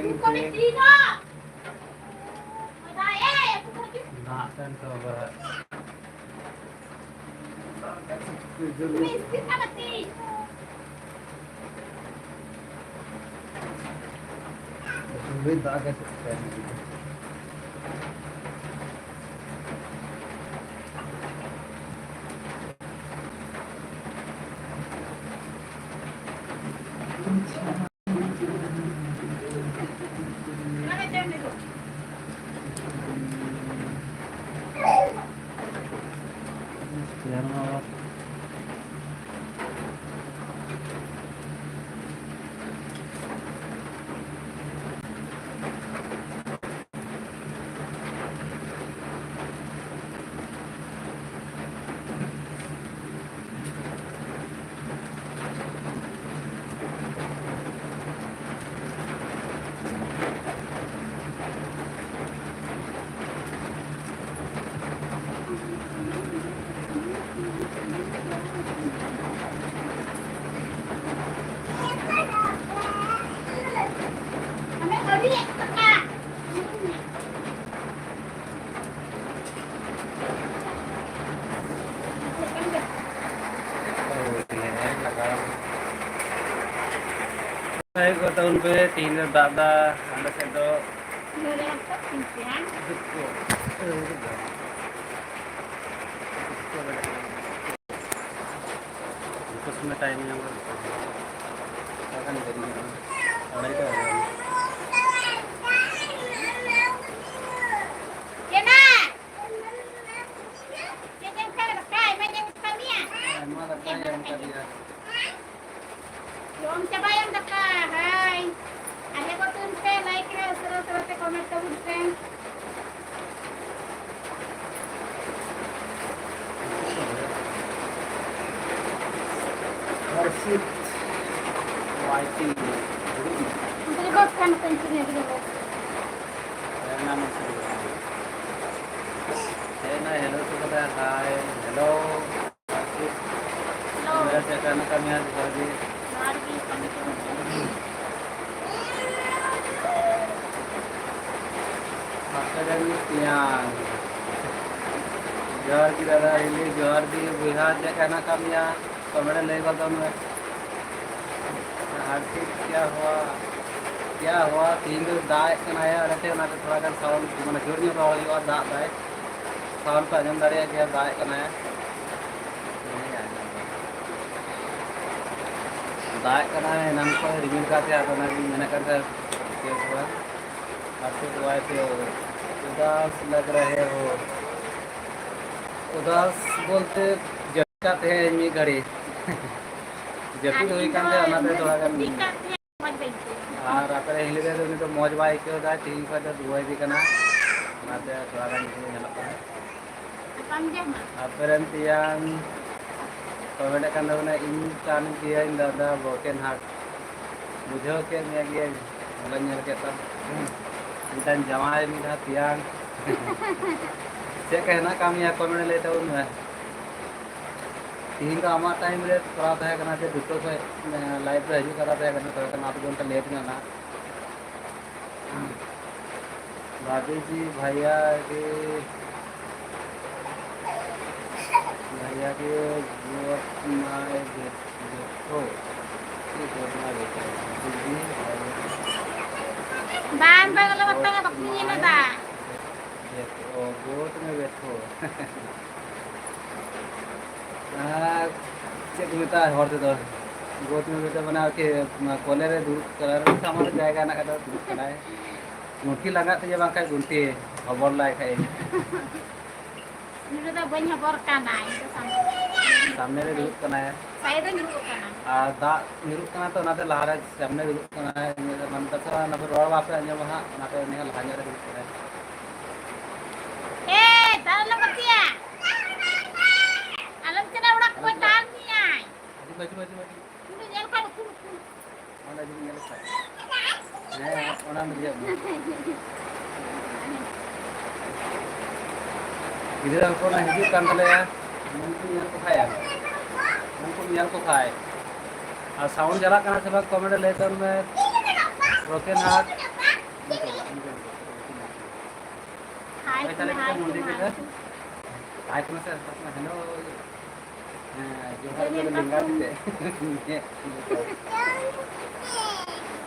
Ding ding. Nak kan coba. Sulit tak agak susah. को town पे 3 दादा आले से तो उसमें टाइम नहीं होगा akan jadi orang itu hello to kata hi hello मेरा चैनल kami आज lagi makan siang जोहर की दादा रिली जोहर दी Bihar channel kami ya comment ले बताओ मैं हार्दिक क्या हुआ 3 दिन दाग कनाया रहते ना थोड़ा गान साउंड माने जोर नहीं रहा हुआ दाग दाग साउंड पे आजम दारे क्या दाग कनाया दाग कनाया नाम को रिवील करते आता ना मैंने करता क्या हुआ आपको दुआ पे उदास लग रहे हो उदास बोलते जगाते हैं मी घड़ी जब हुई कांदे अनाते थोड़ा गान और आपरे हिली दे तो मौज बाई के होता है 3 का तो दुआ दी करना अनाते थोड़ा गान nyelak आपरे tiang कमेंट kan ना इन kan dia दादा broken heart बुझो के मैं ये मतलब nyel के तो इंसान जमाए मिला tiang से कहना काम या कमेंट लेते हो मैं तीन का आमा टाइम रे थोड़ा था करना से दुटो से लाइव पे हजू करा था करना थोड़ा करना 8 घंटा लेट में ना राजेश जी भैया के जोत मारे देखो ये जोत मारे जी बान बगल बत्ता का पत्नी है ना दा देखो गोट में बैठो चेक मिता हरते तो गोट में बेटा बना के कोले रे दूर कलर सामान जाएगा ना का दूर कराए मुठी लगा तो ये बांका गुंती खबर लाए खाए ini dah banyak berkana itu सामने रे दूर कराए saya dah nyuruh kana दा निरुक कना तो नाते लहारा सामने दूर कराए मन तक ना फिर रोड वापस अंजम वहां नाते ने लहाजा रे दूर कराए tahu lah betia alam cina udah kuat tanya baju ini jangan kan mana jadi nyala saya orang dia गिरा को ना हिजू कान तले मुंकु यार को खाए और साउंड जला कना से कमेंट लेकर मैं broken heart Hai Kita lagi kita mundi kita. hai. Hai mas, hello. Johar ke linggar kita.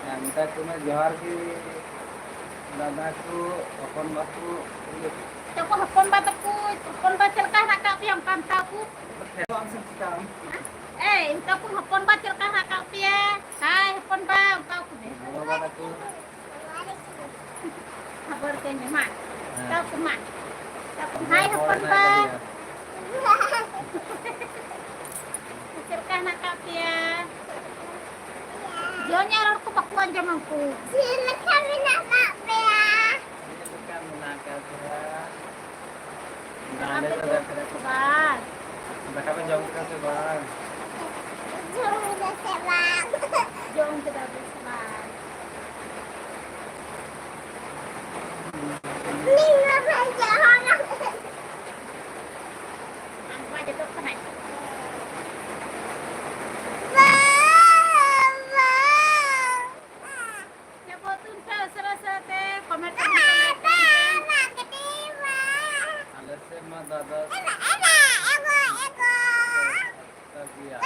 Anta tu मैं johar की दादा को अपन बापू Coba hapon ba aku, hapon ba celkah rakak piang pantaku. langsung kita. Engkau pun hapon ba celkah rakak pia. Hai hapon ba, engkau pun deh. Halo dadaku. Kabar kayaknya mak. Kau pun mak. Kau pun hai hapon ba. Celkah rakak pia. Jonya aku bakuan jamanku. Silakan nak mak pia. Silakan menangkap saya. Ada tuh sebar. Mereka menjauh ke sebar. Jom kita sebar. Jom kita sebar. Lima saja orang. Aku aja tuh kena. Siapa tuh serasa teh komentar. Alasnya mah dadah. Tagiya.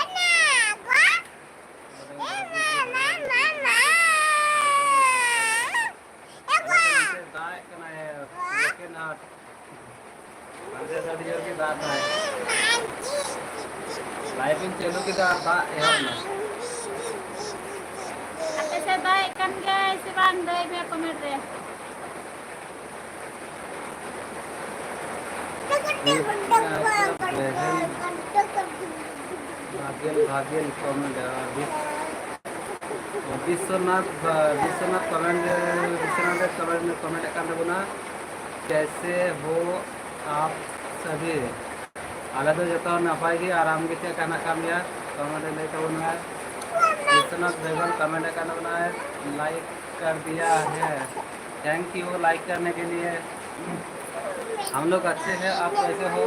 Laipin celu kita tak ya na. Apa saya baik kan guys, si Bandai punya komentar. भाग्य comment Vishwanath comment कर देना कैसे हो आप सभी आला तो जो नपाय गे आराम गे कहना कामया कमेंट नहीं तबना विश्वनाथ बेगम कमेंट कर देना लाइक कर दिया है थैंक यू लाइक करने के लिए हम लोग अच्छे हैं आप कैसे हो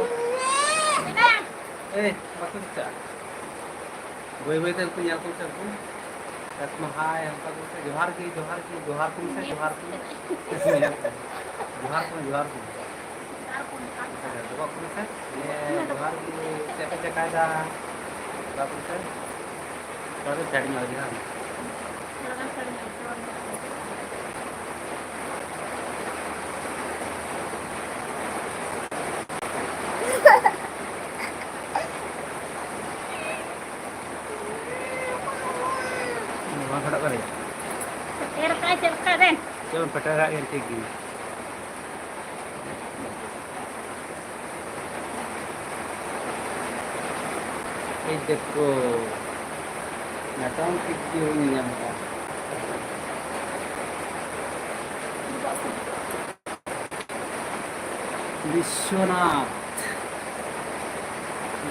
eh bagus tak gue tu punya aku tu kat mahai hampa tu johar ki se johar ku johar ku coba ku se ye johar ki siapa cakap dah bagus se kalau jadi lagi kan खड़ा करे Cerka Den. jangan petara yang tinggi देखो natang video ni yang Vishwanath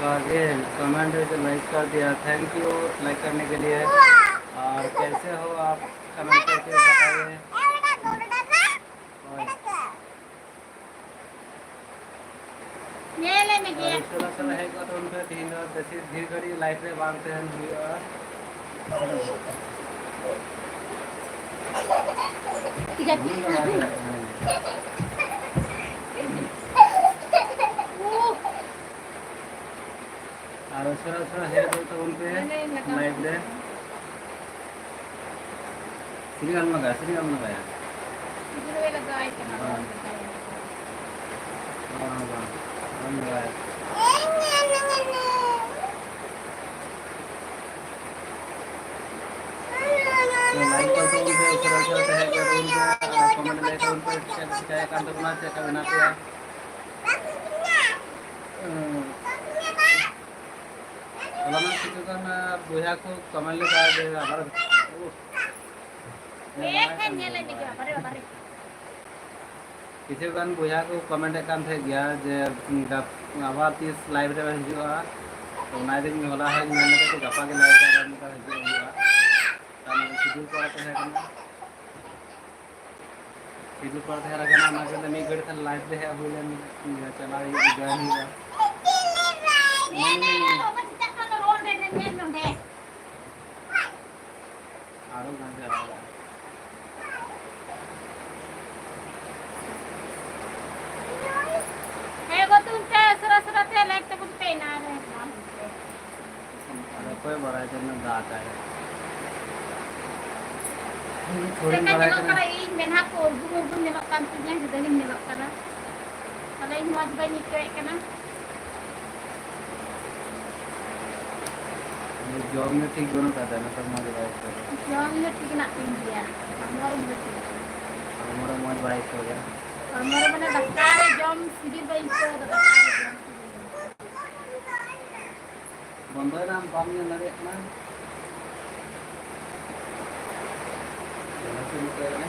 Baghel comment में like कर दिया thank you like करने के लिए और कैसे हो आप कमेंट करके बताइए Nyele ni dia. साला है तो उन पे तीन और दसी धीर घड़ी लाइफ में बांधते हैं और थोड़ा है तो उन पे लाइफ में सिंगल मंगाया Dulu lagay ka na. buya ko kamal le baad abar Kan nyele ni dia. Pare. किसी गान बुझा को कमेंट कान थे गया जे आवार तीस लाइव रे हिजुआ तो ना दिन होला है मैंने तो गपा के लाइव रे गान का हिजुआ ताना शेड्यूल करते हैं कना शेड्यूल करते हैं रखना ना के मी गड़ था लाइव रे है बोले चला गया नहीं आरो गान जा कोई बड़ा जन दाता है थोड़ी Teka बड़ा nyelok करना kala ing ben hako urgun nyelok kantinya sudah nyelok kala. Kala ing mau juga nyikek kana. Job में ठीक दोनों खाता है ना सब मौज बाइक हो गया Jangan ingat kita nak tinggi ya. Baru betul. हमारा मौज बाइक हो गया Baru mana dakar jam sidi baik ke dakar jam. बंदर नाम काम में लगे ना शुरू करें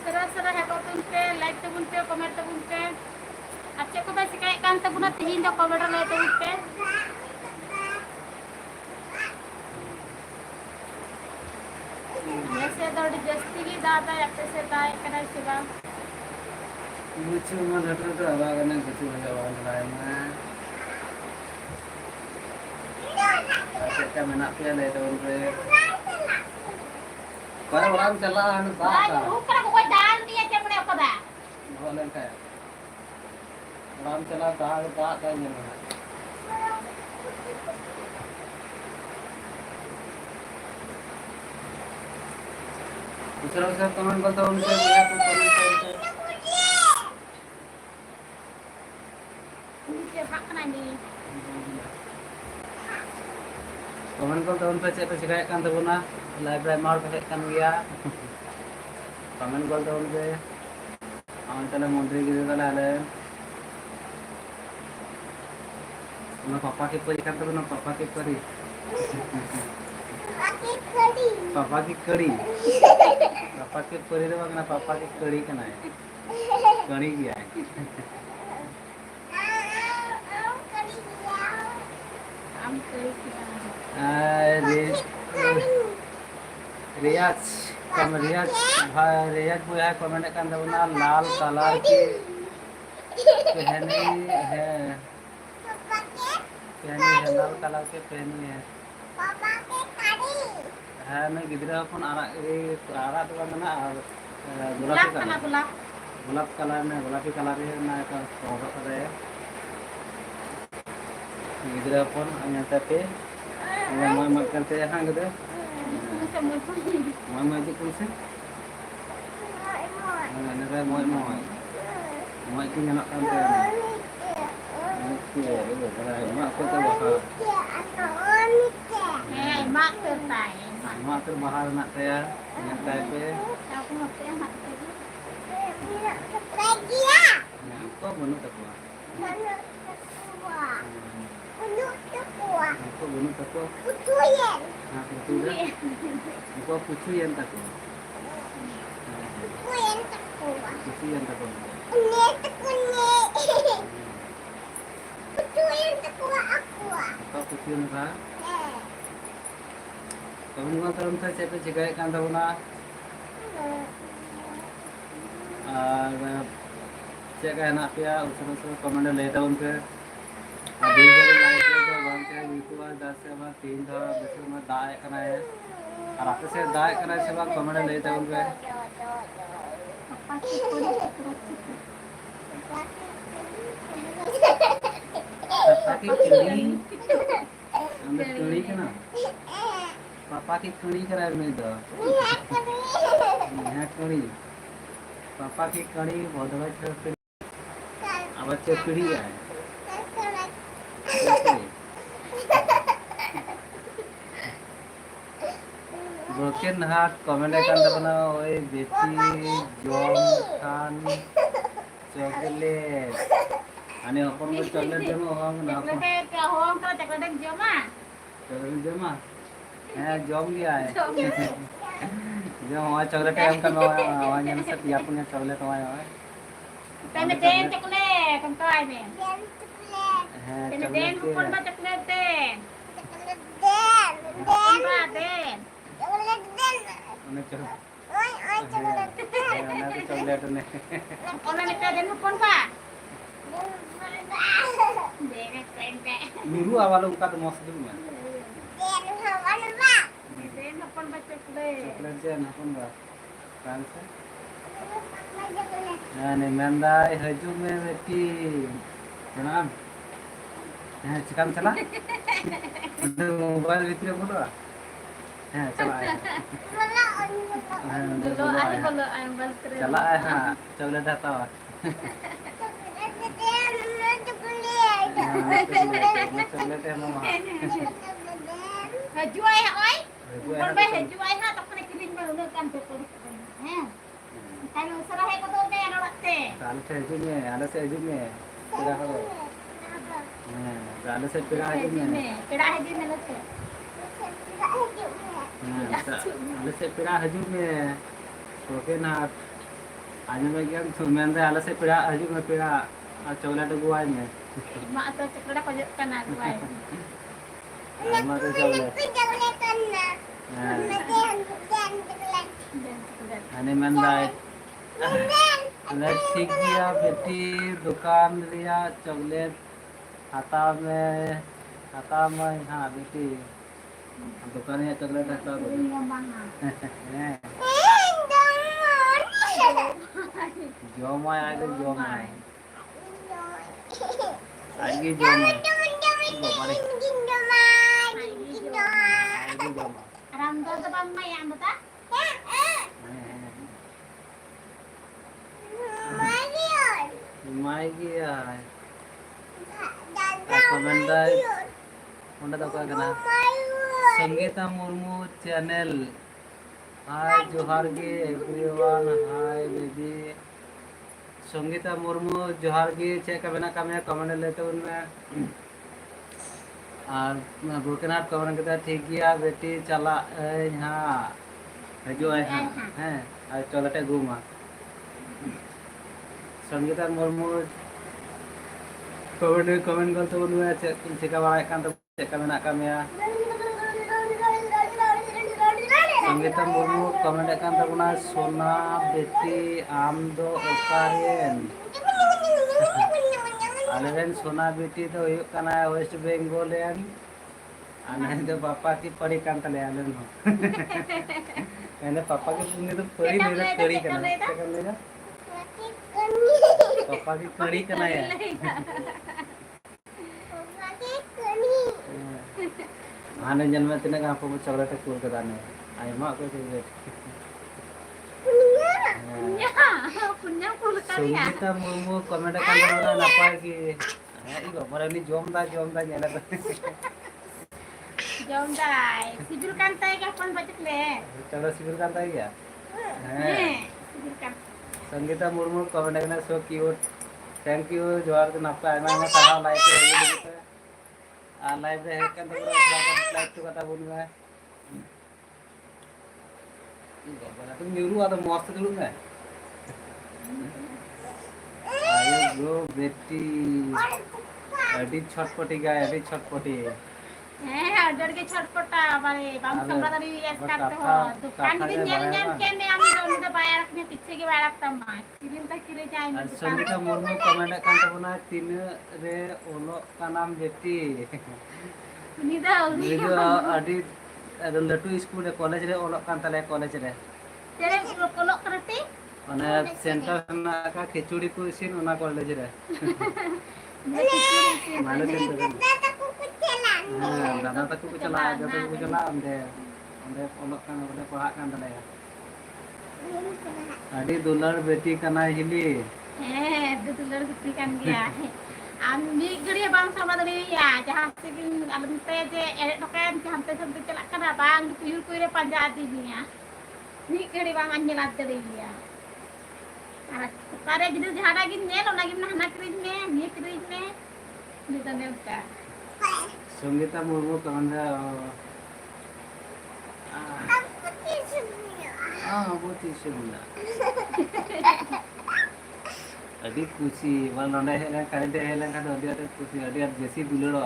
Serah-serah hebat tunte, like tunte, komen tunte. Aceh ko ba sikay kan tabuna tihin daw komen like tunte. Biasa daw di jasti ki dada yakte se tay kana siba. मुझे मन हट रहा था अब करने कुछ हो जावा लाए मैं क्या मैं ना पे ले तो उनके पर orang चला है ना Ay, बात bukan aku koy dan dia cem ne apa ba? बोले क्या orang चला बात बात है ये ना दूसरा से कमेंट करता उनसे मुझे कुछ कमेंट करते Ini cepak kana ni. Comment करता उनसे चेक पे शिकायत kan तबुना लाइब्रेरी मार पे kan गया कमेंट करता उनसे हम चले मंत्री की जगह ले उन पापा की परी kan तबुना पापा की परी पापा की कड़ी पापा की परी तो बगना पापा की कड़ी कना है कड़ी किया है Am kay kita. रियाज कम रियाज भाई रियाज वो है कमेंट kan तबुना लाल कलर की पहनी है लाल कलर के पहनी है हाँ मैं गिद्रा अपन आरा तो करना Gulak kana gulak. गुलाब कलर में गुलाबी कलर है ना का फोटो करे गिद्रा अपन अन्यथा पे मैं मत करते हैं हाँ गिद्रा Ini semua pun. मैं जी कौन से नरे मैं की ना करते हैं ओके ये बड़ा है मैं को तो बाहर Eh, mak tertai. मैं तो बाहर ना तैयार अन्यथा पे Aku mau ke mak tadi. को बनो तकवा को बनो तकवा हाँ betul dah को कुछ yang takwa कुछ yang takwa apa कुछ yang था teman-teman terus saya cek juga kan tahu na cek kan nak ya usul-usul komen ले था उनके अभी जब लाइव तो बंद के यूट्यूब 10 से 3 था बिल्कुल में दाएं करना है और आपसे से दाएं करना है सब कमेंट ले था उनके Apa sih pun पापा की कड़ी अंदर कड़ी के ना पापा की कड़ी करा है नहीं तो यहाँ कड़ी पापा की कड़ी बहुत बड़ा कड़ी अब अच्छे कड़ी है broken heart comment kan teman oi beti jom kan chocolate ane अपन को chocolate जमा हम ना अपन Cekledek ke hong kalau cekledek joma. chocolate जमा है जम गया है Jom. जो हमारा chocolate हम kan हमारा yang setiap punya chocolate हमारा Tene den cekledek kan kau ini. है Tene den chocolate pun ba cekledek. Pun ba den. उन्हें chocolate ने Orang itu den pun ba. Den pente. dulu awal ukat mau sedih kan Den pun ba cekledek. chocolate je ना अपन बा kan से Ini mendai haju me beti. Kenapa? Cikam salah? Udah mobile vitri bola. Salah ya. Dulu ay bolo ay bal kere. Salah ya. Coba dah tahu. Chocolate है मामा. Haju ay oy. Haju ay Bon ha, be betul. haju ay ha tak kena kirim baru kan betul. Kalau serah ko to be rote. साल से हजू में, आले से हजू में. तेरा करो. आले से तेरा हजू Haju में. me, kira haju me lote. आले से तेरा हजू में. ओके ना. आज मैं क्या सुनमें से आले से तेरा हजू में तेरा chocolate गुआई में. Mak atau cekड़ा ko kana kuai. Ama तो chocolate. अने मंदाई. चॉकलेट ठीक दिया बेटी दुकान दिया चॉकलेट खाता में हाँ बेटी दुकान या चॉकलेट खाता दो जोमाय आगे जोमाय जोमाय Aram do to bang mai am ta? माई गया कमेंटाई उन्हें तो क्या करना संगीता मुर्मू चैनल हाय जोहार गे everyone hi baby Sangeeta Murmu Johar गे चेक करना कमें कमेंट लेते उनमें और बुकनाथ कमेंट करता ठीक गया बेटी चला यहाँ जो है हैं और चलते घूमा संगीता मुर्मू कमेंट करते उनमें चिका बड़ा kan चिका में कमिया संगीता मुर्मू कमेंट kan तबना सोना बेटी आम दो ओकारेन आलेन सोना बेटी तो हुई कना वेस्ट बेंगोलियन आने तो पापा की पढ़ी kan तले आलेन हो मैंने पापा की पुंगी तो पढ़ी नहीं तो पढ़ी करना पापा की कड़ी करना है आने जन्म तेने का आपको चॉकलेट कूल के दाने आई माँ को चाहिए Punya pul kali ya. Sangeeta Murmu comment kan करना नापाय की इको मरनी जोमदा nyala Jom dai. Sibil kan tay kapan bacet le. चलो सिविल kan tay ya Sibil kan. Sangeeta Murmu comment करना सो क्यूट थैंक यू जोहार के नापा आयमा आयमा सारा लाइक के हेगे दिखते आ लाइव रे हेग kan तो लाइक तो कथा बोल में बना तुम न्यूरू आ तो मस्त दुलू में आयो ब्रो बेटी अडी छटपटी गाय अडी छटपटी Order ke छटपटा बारे बाम संबा तरी yes करते हो दुकान दिन जन के ने हम दोनों तो बाय रखने पीछे के बाय रखता मां किरिन तक किरे जाए में संगीता मुर्मू कमेंट kan तो बना तीन रे ओलो का नाम बेटी निदा ये जो अडी लटू स्कूल रे कॉलेज रे ओलो kan तले कॉलेज रे तेरे कोलो करते ओने सेंटर ना का खिचड़ी को इसिन ओना कॉलेज रे माने सेंटर दादा तक को चला जब को चला अंदे ओलो kan ओने पढ़ा kan तले अडी दुलर बेटी कना हिली दुलर बेटी kan dia Ami gede bang sama tadi ya, jahat sih alam teh je, dokan sampai sampai celak kan bang, kuyur kuyur panjat ini ya. Ni gede bang anjelat tadi ya. Karena jadi jahat lagi nih, lo lagi mana keringnya, ni keringnya, di sana udah. Sangeeta Murmu comment बहुत ही सुंदर अभी खुशी वाला नए हैं current है लगा तो अभी खुशी अभी बेसी दुलड़ो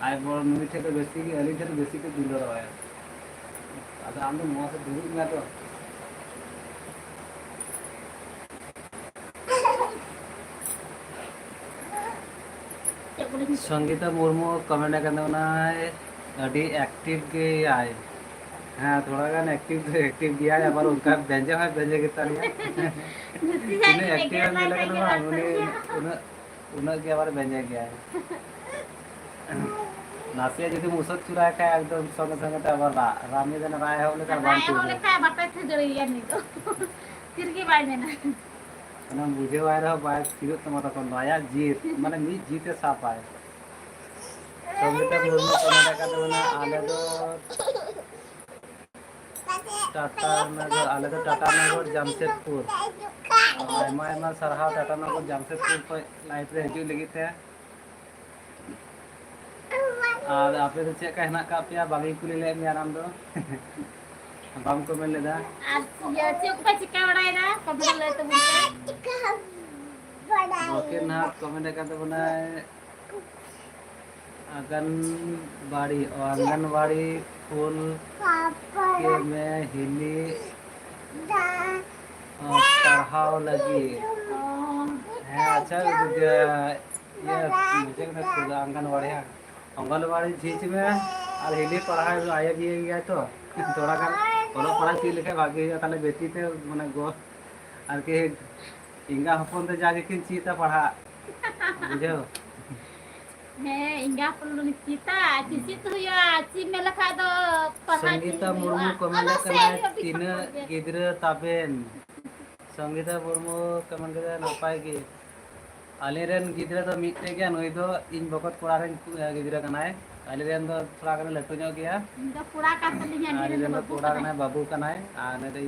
आय बोल मीठे तो बेसी की अली तो बेसी के दुलड़ो है अब हम तो मुंह से दूर में तो संगीता मुर्मू कमेंट करना है अभी एक्टिव के आए हाँ थोड़ा गान एक्टिव गया है पर उनका बेंजे है बेंजे कितना लिया Nuti उन्हें saya एक्टिव kira नहीं लगा saya ना kira उन्हें saya. उन्हें उन्हें क्या बार बेंजे गया है नासिया जैसे मुसत चुरा का एकदम संग संग ता बार रामी जन राय हो लेकर बांध Saya चुर oleh गया kayak bapak itu dari yang itu. Tirgi banyak. ना मुझे वायर हो बाइक फिर तो मतलब कौन राया जीत माने मी जीते साफ आए संगीता मुर्मू कमेंट का तो ना आले तो टाटा नगर आले तो टाटा नगर जमशेदपुर आयमा आयमा सरहाव टाटा नगर जमशेदपुर को लाइफ रे हिजू लगी थे और आपे तो चेक कहना का पिया बागी कुली ले मिया नाम दो बाम को मिल लेदा Ya cukup cika orang dah. Kamu boleh tu mungkin. Okay ना कमेंट का तो बना आंगनबाड़ी और आंगनबाड़ी फूल के में हिली पढ़ाओ लगी है अच्छा ये मुझे ना आंगनबाड़ी है आंगनबाड़ी चीज में और हिली पढ़ाई आया भी गया तो थोड़ा का बोलो पढ़ा सी लिखे भागी है ताले बेटी थे माने गो और के इंगा हपन तो जाके किन चीता पढ़ा बुझो Hingga perlu kita, cici tu ya, cici melaka do Sangeeta Murmu comment करना तीन गिद्र ताबेन संगीता मुर्मू कमेंट करना नपाय की आलेरन गिद्र तो मिट्टे गया नई तो इन बकत कोड़ारेन गिद्र कनाय आलेरन तो थोड़ा कने लटू ᱧᱚᱜ गया Hingga pura kan tadinya ni आलेरन तो कोड़ा कनाय बाबू कनाय आने तो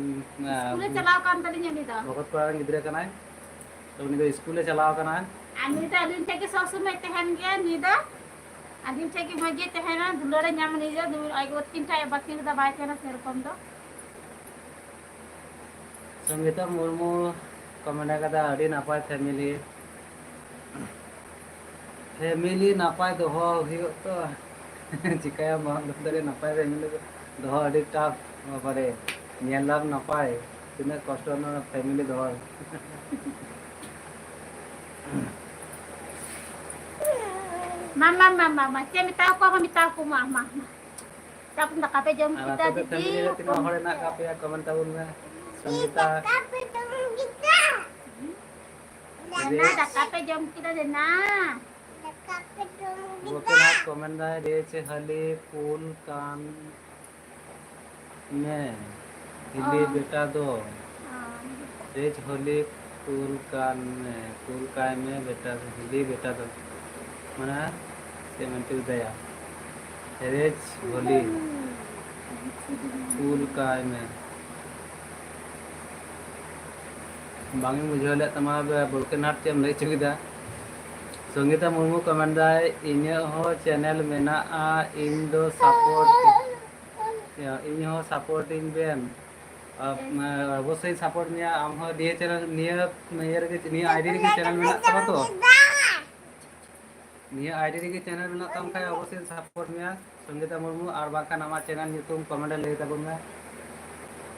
Kulit celau kan tadinya ni tu. बकत कोड़ारेन गिद्र कनाय तो उनी तो स्कूले चलाव कनाय Ani tu adin cakap sosmed tehen gaya ni tu. Adin cakap maju tehen dulu ada nyaman ni je dulu aku tim saya bakti kita baca na serukom tu. Sangeeta Murmu comment कदा अड़ी नापाय family नापाय दोहो हुयो तो चिकाया मांगदरे नापाय फैमिली दोहो अड़ी tough बारे नेलाम नापाय तिना कष्ट ना फैमिली दोहो Mama, saya minta aku mama. Tapi tak apa jom ana kita तो फैमिली रे तिना हore ना कापया कमेंट ताबुन में Sangeeta Dana tak apa jom kita dana. बोके ना कमेंट दा रेच हली फूल कान में हिली बेटा दो रेच होली फूल काय में बेटा हिली बेटा दो मना सेमेंटी दया रेच होली फूल काय में बांगी मुझे ले तमा बोलकेनाट चेम लई चुकीदा संगीता मुर्मू कमेंट दाय इने हो चैनल मेना आ इन दो सपोर्टिंग बेन अवश्य सपोर्ट निया आम हो दिए चैनल नियर के निया आईडी के चैनल मेना तमा तो निया आईडी के चैनल मेना तम खाय अवश्य सपोर्ट निया संगीता मुर्मू और बाका नामा चैनल नितुम कमेंट ले तबुन में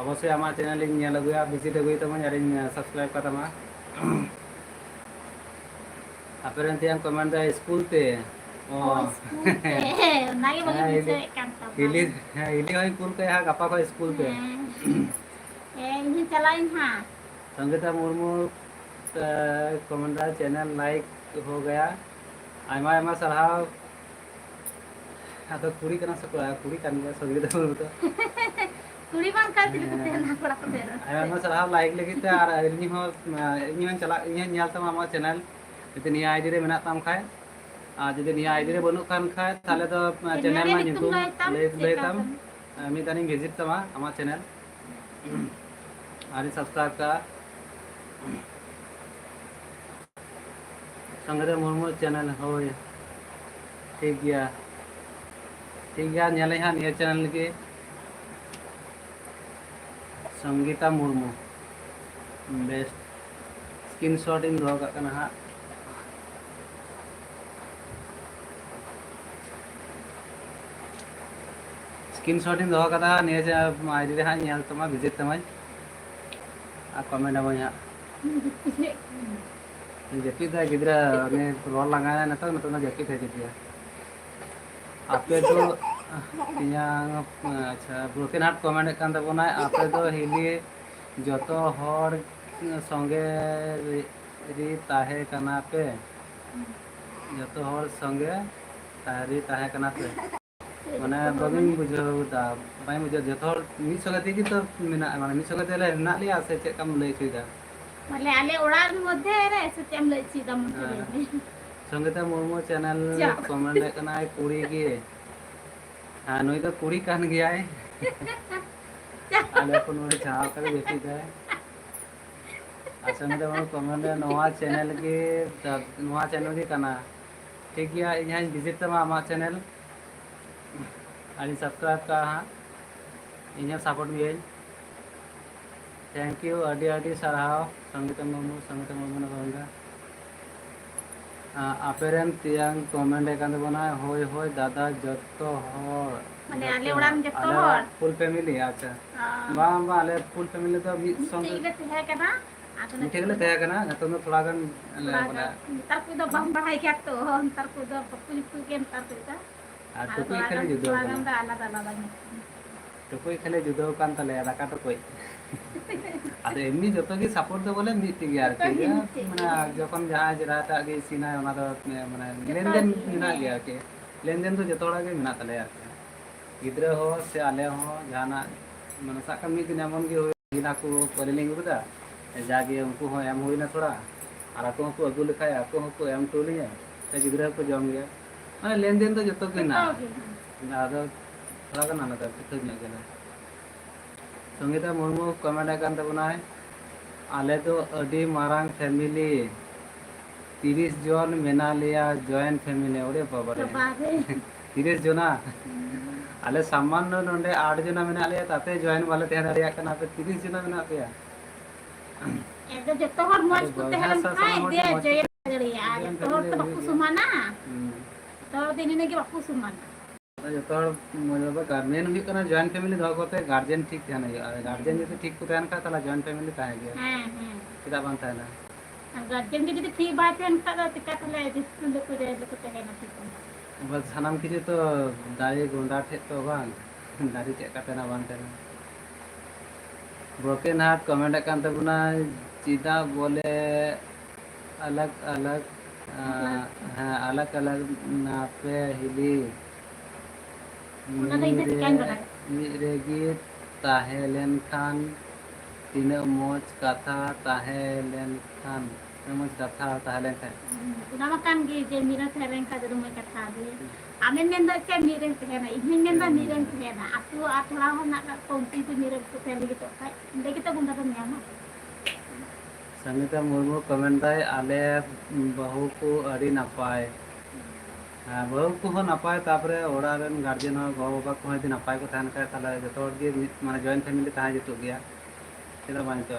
अवश्य आमा चैनल इन नेल अगुया विजिट अगुय तमा यार इन सब्सक्राइब का तमा Aparen tiang कमेंट दा स्कूल ते ओ Nagi bagi bisa kan tu. हिली होई स्कूल के हा गप्पा को स्कूल पे Ini calain ha. Sangeeta Murmu comment दा चैनल लाइक हो गया आयमा आयमा सराव आता कुड़ी कना सकला कुड़ी कान गया संगीता मुर्मू तो Kuri bang kan tidak kena kurang kena. Aima सराव लाइक लगी ते और इनी हो चला इनी ᱧᱮᱞ तमा आमा चैनल जदि निया आईडी रे मेना ताम खाय आ जदि निया आईडी रे बनु खान खाय ताले तो चैनल मा नितुम ले ताम मी तानी विजिट तमा आमा चैनल आरी सब्सक्राइब का संगीता मुर्मू चैनल होय ठीक गया नेले हा निया चैनल के संगीता मुर्मू बेस्ट स्क्रीनशॉट इन दो का कना हा स्क्रीनशॉट इन दो कदा ने आईडी रे हा नेल तमा विजिट तमा आ कमेंट अब यहाँ जपी था गिद्रा ने रोल लगाया ना तो मतलब जपी थे आपे तो ᱛᱤᱧᱟᱝ ᱟᱪᱪᱷᱟ ᱵᱨᱳᱠᱮᱱ ᱦᱟर्ट कमेंट ᱠᱟᱱ ᱛᱟᱵᱚᱱᱟᱭ ᱟᱯᱮ ᱫᱚ ᱦᱤᱞᱤ ᱡᱚᱛᱚ ᱦᱚᱲ ᱥᱚᱸᱜᱮ ᱨᱤ ᱛᱟᱦᱮᱸ ᱠᱟᱱᱟ ᱯᱮ ᱡᱚᱛᱚ ᱦᱚᱲ ᱥᱚᱸᱜᱮ ᱨᱤ ᱛᱟᱦᱮᱸ ᱠᱟᱱᱟ ᱯᱮ ᱢᱟᱱᱮ ᱵᱟᱹᱧ ᱵᱩᱡᱷᱟᱹᱣ ᱫᱟ ᱵᱟᱹᱧ ᱵᱩᱡᱷᱟᱹᱣ ᱡᱚᱛᱚ ᱦᱚᱲ ᱢᱤᱫ ᱥᱚᱸᱜᱮ ᱛᱮᱜᱮ ᱛᱚ ᱢᱮᱱᱟᱜᱼᱟ ᱢᱟᱱᱮ ᱢᱤᱫ ᱥᱚᱸᱜᱮ ᱛᱮᱞᱮ ᱢᱮᱱᱟᱜ ᱞᱮᱭᱟ ᱥᱮ ᱪᱮᱫ ᱞᱮᱠᱟᱢ ᱞᱟᱹᱭ ᱦᱚᱪᱚᱭᱮᱫᱟ ᱢᱟᱱᱮ ᱟᱞᱮ ᱚᱲᱟᱜ ᱢᱚধ্যে ᱨᱮ ᱥᱮ ᱪᱮᱫ ᱮᱢ ᱞᱟᱹᱭ ᱦᱚᱪᱚᱭᱮᱫᱟ ᱢᱚᱫᱽᱫᱷᱮ ᱨᱮ ᱥᱚᱝᱜᱤᱛᱟ ᱢᱩᱨᱢᱩ ᱪᱮᱱᱮᱞ ᱪᱟᱯ कमेंट ᱠᱟᱱᱟᱭ ᱠᱩᱲᱤ ᱜᱮ ᱱᱩᱭ ᱫᱚ ᱠᱩᱲᱤ ᱠᱟᱱ ᱜᱮᱭᱟᱭ ᱟᱞᱮ ᱠᱚ ᱱᱚᱰᱮ ᱪᱷᱟᱣ ᱠᱟᱛᱮ ᱡᱟᱹᱯᱤᱫᱟᱭ ᱥᱚᱝᱜᱤᱛᱟ ᱢᱩᱨᱢᱩ ᱠᱚᱢᱮᱱᱴ ᱱᱚᱣᱟ ᱪᱮᱱᱮᱞ ᱜᱮ ᱠᱟᱱᱟ ᱴᱷᱤक गया ᱤᱧ ᱦᱟᱸᱧ ᱵᱷᱤᱡᱤᱴ ᱛᱟᱢᱟ ᱟᱢᱟᱜ ᱪᱮᱱᱮᱞ ᱟᱨᱤᱧ ᱥᱟᱵᱥᱠᱨᱟइब ᱠᱟᱜᱼᱟ ᱦᱟᱸᱜ ᱤᱧ ᱦᱚᱸ ᱥᱟᱯᱳर्ट ᱢᱤᱭᱟᱹᱧ थैंक यू अडी अडी साराव संगीता मुर्मू ने आपेरेन तियांग कमेंट कान तबोना होय होय दादा जत्तो हर माने आले जत्तो उड़ान जत्तो आले हर फुल फैमिली अच्छा बांग बा आले फुल फैमिली तो मिड संग मिट्टी तहे कना मिठे गले तहे कना नतो में थोड़ा गन माने तार को दो बम बढ़ाई क्या तो तार को दो पप्पू के तार को दा आ टुकुई खाली जुदो कना आलादा आलादा टुकुई खाली जुदो कान तले दाका टुकुई अरे एमनी जतो की सपोर्ट दो बोले मिट्टी गया माने जखन जहां जराटा गे सीना ओना दो माने लेनदेन मिना गया के लेनदेन तो जतो गे मिना तले गिद्रा हो से आले हो जाना माने साका मिद दिन एमन गे होइना को परेलिंग गुदा जागे उनको हो एम होइना थोड़ा और ako को अगु लेखा ako को एम टोलिया से गिद्रा को जम गया माने लेनदेन तो जतो के ना आदो थोड़ा गना ना तो ᱧᱚᱜ ᱜᱮ संगीता मुर्मू कमेंट कान तबनाय आले तो अडी मारांग फैमिली 30 जन मेना लिया जॉइंट फैमिली ओरे बाबा रे 30 जना आले सामान्य नोंडे 8 जना मेना लिया ताते जॉइन वाले तहन दाड़िया कना पे 30 जना मेना पेया एदो जत्तो हर मौज को तहन खाय दे जय दाड़िया जत्तो हर तो बाकु सुमाना तो दिन ने के बाकु सुमाना जो मेन जॉइंट फैमिली दो करते गार्जियन ठीक तहन गार्जियन जो ठीक को तहन का ताला जॉइंट फैमिली तहन गया चेदा बान तहना गार्जियन के जदी ठीक बात है का तो टिका तले जिसको को तहना ठीक बस सानाम किसी तो दाढ़ी गुंडा ठे तो बांग दाढ़ी चेक काटेना बान तहना ब्रोकन हार्ट कमेंट कान तबना चेदा बोले अलग अलग हाँ अलग अलग नापे हिली मिरेगी ताहेलेन खान तीना मोज कथा ताहेलेन खान मोज कथा ताहेलेन खान उना मकान गे जे मिरा थेरेन का दरुम कथा दे आमेन नेन द के मिरेन थेना इहिन नेन द मिरेन थेना आतु आथड़ा होना का कोंती से मिरेन को थेन लगी तो खाय लगी तो गुंडा तो न्यामा संगीता मुर्मू कमेंट दाय आले बहु को अड़ी नपाय बहु को नपाय तापरे ओड़ा रेन गार्जियन गो बाबा को यदि नपाय को तहन खाय ताले जतो गे माने जॉइंट फैमिली तहां जतो गया चेदा बान तो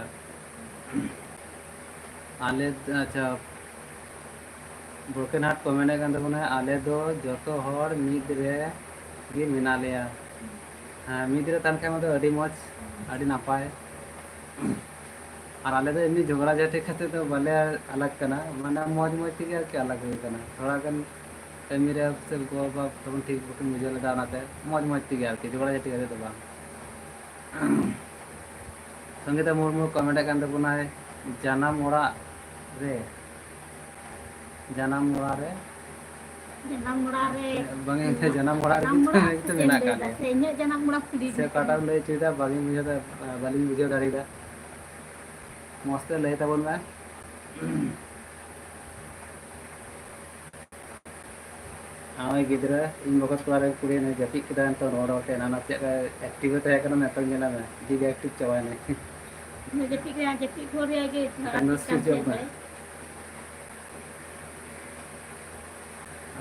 आले अच्छा ब्रोकन हार्ट कमेंट कान तबना आले दो जतो हर मिद रे गे मिना लेया मिद रे तहन खाय मते अड़ी मौज अड़ी नपाय और आले तो एमनी झगड़ा झाटी खाते तो भले अलग करना माने मौज मौज थी के अलग हुई करना थोड़ा गन फैमिली रे से गो बाप तब ठीक बकन मुझे लगा नाते मौज मौज थी के झगड़ा झाटी करे तो बा संगीता मुर्मू कमेंट कान तबना जानम ओड़ा रे janam mura re बंगे थे जानम ओड़ा रे तो मेना का ले से इने janam mura pudi से काटा ले चीदा बागी मुझे तो बाली मुझे दाड़ीदा मस्त ले तबन में आवे गिद्रा इन बकत पारे कुड़ी ने जपी किदा तो रोड होते नाना चेक एक्टिव तहे कना ने तो गेला में दी एक्टिव चवाय ने जपी खोरे आगे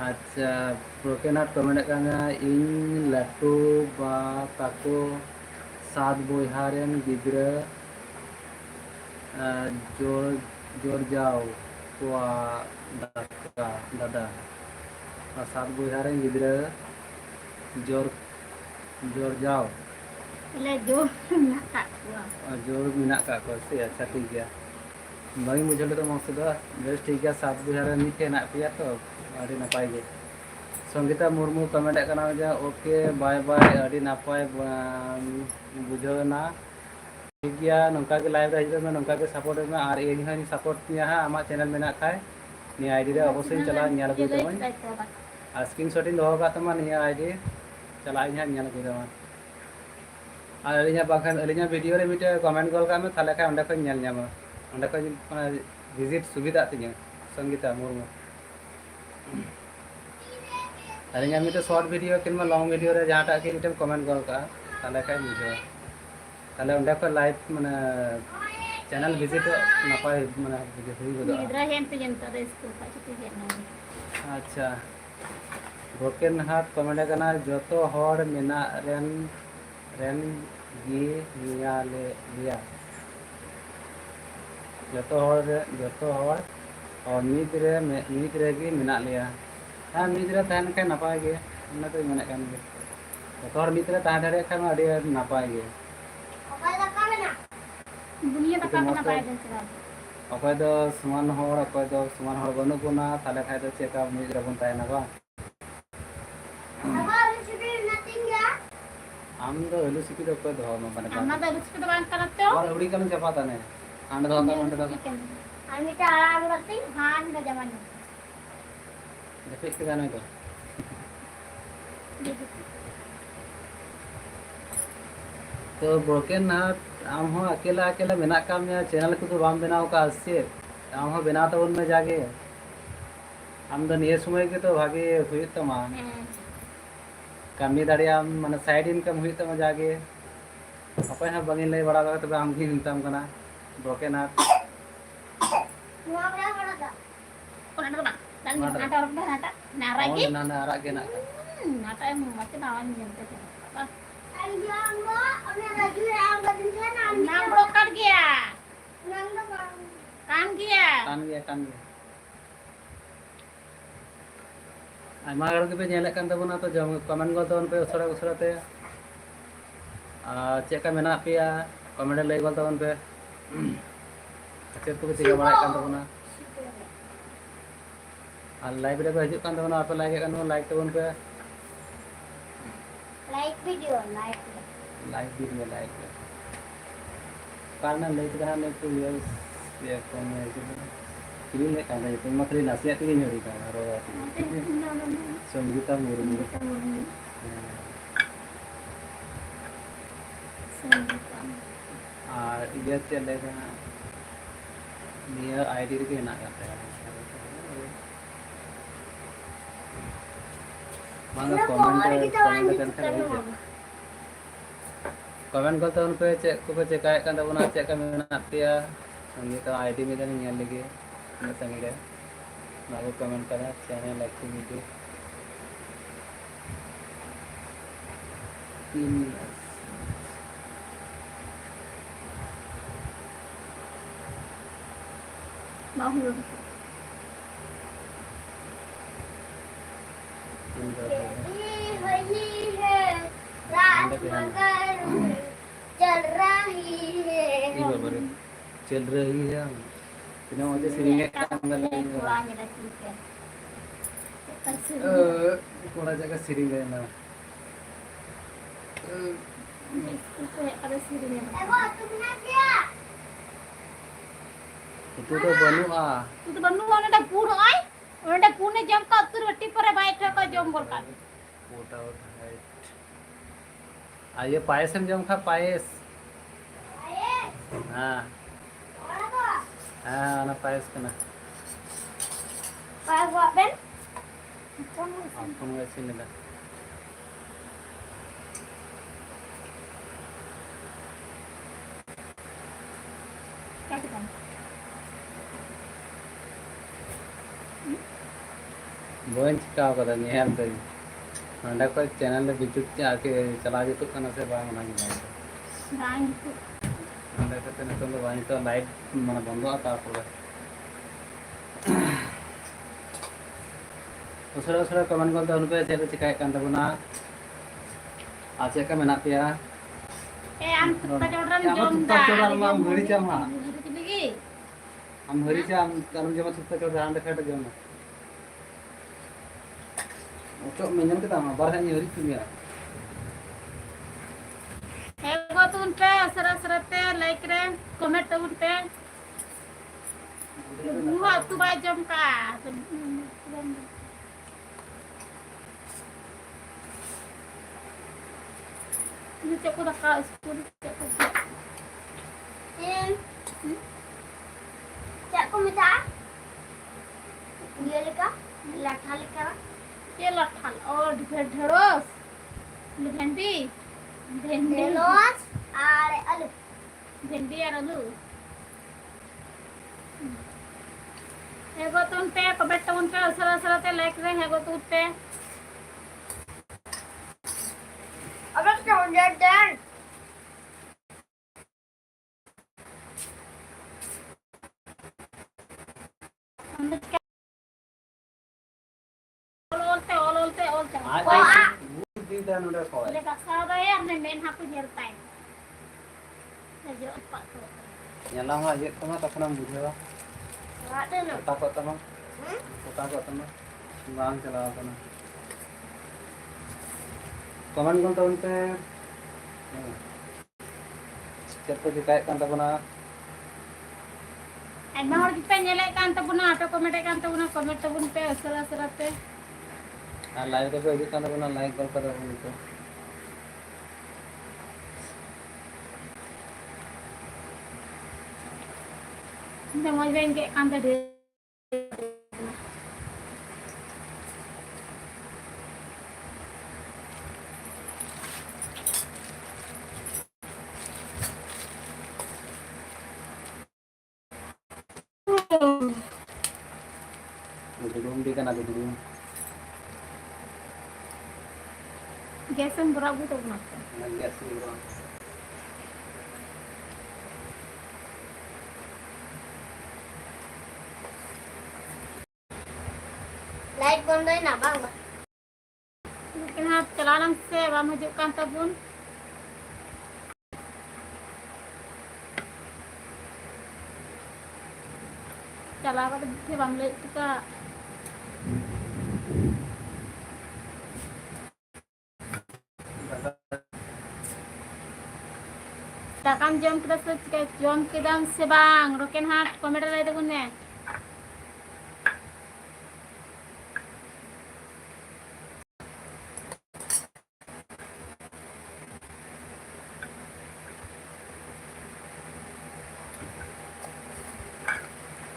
अच्छा ब्रोकन हार्ट कमेंट काना इन लाटू बा ताको 7 बोयहा रेन गिद्रा जोर जोर जाओ तो दादा 7 बोयहा रेन गिद्रा जोर जोर जाओ ले जोर मिना का को से अच्छा ठीक गया बागी मुझे तो मस्त दो बेस ठीक गया 7 बोयहा रेन नीचे ना पिया तो अड़ी नपाय गे संगीता मुर्मू कमेंट करना जे ओके बाय बाय अड़ी नापाय बुझावना ठीक गया नौका के लाइव रे हिजो में नौका के सपोर्ट में और इन हनी सपोर्ट निया हा आमा चैनल में खाए नि आईडी रे अवश्य चला निया लगू तमन और स्क्रीनशॉट इन दोहो का तमा निया आईडी चला इन निया लगू तमन और अलिया बाखान अलिया वीडियो रे मिटे कमेंट गोल का में थाले का अंडा को नेल न्यामा अंडा को विजिट सुविधा तिया संगीता मुर्मू अलिया मिटे शॉर्ट वीडियो किनमा लॉन्ग वीडियो रे जहाटा के मिटे कमेंट गोल का थाले का बुझो ताले अंडा को लाइव माने चैनल विजिट नपाय माने हुई गदो गिद्रा हेन पे जनता रे स्कूल का छुट्टी हेन अच्छा ब्रोकन हार्ट कमेंट करना जोतो हर मेना रेन गी निया ले लिया जोतो हर और मीत रे गी मेना लिया हाँ मीत रे तहन के नपाय गे ना तो मेना कान गे जोतो हर मीत रे तहन रे खान अडी नपाय गे दुनिया तक का पाए दिन से अकय दो समान हर बनु कोना थाले खाय दो चेका मीत रे बन तायना बा आम दो हेलो सिपी दो कोई दो माने अन्ना द रुचि तो बांध करते हो और उड़ी कम चपाता ने आंड दो का आंड दो आमी ता आराम करती हां ना जमाने देखि के जानो तो तो ब्रोकन हार्ट आम हो अकेला मेना का में चैनल को तो बाम बनाओ का से आम हो बना तो उनमें जागे आम दो निये समय के तो भागे हुई तमा कमी दाड़िया माने साइड इनकम हुई तमा जागे अकय हा बंगिन लay बड़ा का तबे आम की हिंताम कना ब्रोकन हार्ट नुआ बड़ा बड़ा दा कोना बा dan ada orang dah nata nara oh ge nana arak ge nak nata em macam nawan jente apa नाम ब्रोकर गया कान गया आयमा गड़ के पे नेले कान तबना तो जम कमेंट गल तबन पे उसरा ते चेक का मेना पेया कमेंट लay गल तबन पे चेक को चिका बड़ा कान तबना और लाइव रे को हिजुक कान तबना आप लाइक कान लाइक तबन पे like video like karena lain kan itu ya komen itu ini nih karena itu materi nasihat ini nyuri kan roh Sanggita Murumu dia चले गया नियर आईडी के ना करते हैं मानो कमेंट करते उन पे चेक को चेकाय kan tabuna चेक का मेना पेया संगीता आईडी में जाने nyal lagi ना संगीता बाबू कमेंट करा चैनल लाइक वीडियो बाहु चल रही है बिना मुझे सीरिंग थोड़ा जगह सीरिंग ना itu tuh banu ada pun oi ada pun jam ka tur wati पर बैठ का जम बोल का फोटा उठाए आइए पायस हम जम खा पायस हाँ हाँ ना पायस कना पायस buat ben ampun wes ini dah बोन चिका कदा नेहर तो अंडा को चैनल ले विद्युत आके चला जेतु कना से बा मना रांग अंडा को तने तो वानी तो लाइट मन बंद आता पूरा उसरा कमेंट करते उन पे चेक चिकाय कान तबना आचे का मेना पेया am kita jodoran jom dah am hori chama am hori cham kanum jama sutta ko rand khat jama Ucok minyak kita mah barang nyuri punya. Ego tuh unte serat-seratnya like re comment tuh unte. Gua tuh bajam ka. Ini cek udah ka school cek. Cak ko minta? Dia leka? Latha leka? ये लठाल और ढेरोस भेंडी भेंडी Delos are alu. भेंडी और आलू एगो तो उनपे कमेंट तो उनपे असर ते लाइक रे एगो तो उनपे Apa kau dan? ओलते Ai di dan udah kau. udah kasar dah ya मैं मेन हाथ पे जेल टाइम नजर pak tuh Nyala mah aja teman tak pernah butuh. Ada no. Takut teman. Takut teman. Bang चला teman. Komen kon tahun te. Cepat dikaitkan tabuna. ऐमा और कितना nyelek kan tabuna atau komen kan tabuna comment tabun pe asal te Live रे पे kan tabuna like कर कर उनको. kita mau bengke kan tadi Belum di kan ada belum. gasem berabu tuh mas Nanti sih bro. Light bondoy na bang. mungkin hat celalang se bam hujukkan tabun चला कर फिर हम ले का takam jam kita ke jam kita sebang roken hat komentar lagi tuh nih